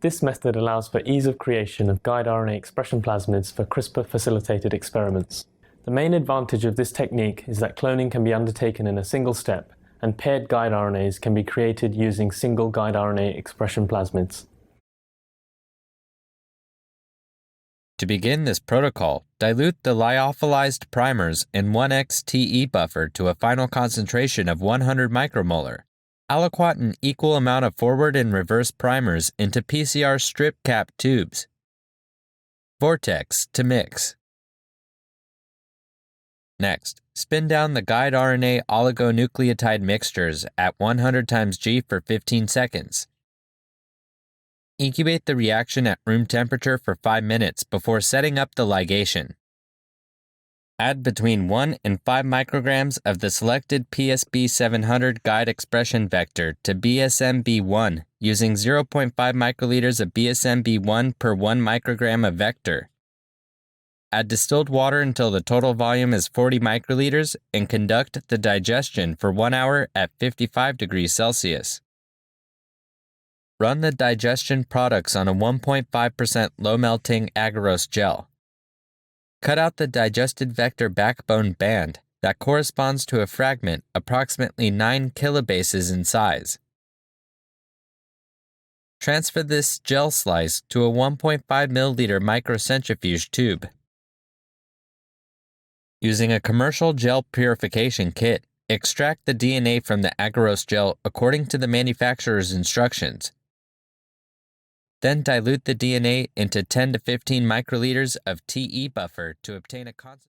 This method allows for ease of creation of guide RNA expression plasmids for CRISPR-facilitated experiments. The main advantage of this technique is that cloning can be undertaken in a single step, and paired guide RNAs can be created using single guide RNA expression plasmids. To begin this protocol, dilute the lyophilized primers in 1x-TE buffer to a final concentration of 100 micromolar. Aliquot an equal amount of forward and reverse primers into PCR strip cap tubes. Vortex to mix. Next, spin down the guide RNA oligonucleotide mixtures at 100 times G for 15 seconds. Incubate the reaction at room temperature for 5 minutes before setting up the ligation. Add between 1 and 5 micrograms of the selected PSB700 guide expression vector to BSMB1 using 0.5 microliters of BSMB1 per 1 microgram of vector. Add distilled water until the total volume is 40 microliters and conduct the digestion for 1 hour at 55 degrees Celsius. Run the digestion products on a 1.5% low-melting agarose gel. Cut out the digested vector backbone band that corresponds to a fragment approximately 9 kilobases in size. Transfer this gel slice to a 1.5 milliliter microcentrifuge tube. Using a commercial gel purification kit, extract the DNA from the agarose gel according to the manufacturer's instructions. Then dilute the DNA into 10 to 15 microliters of TE buffer to obtain a constant.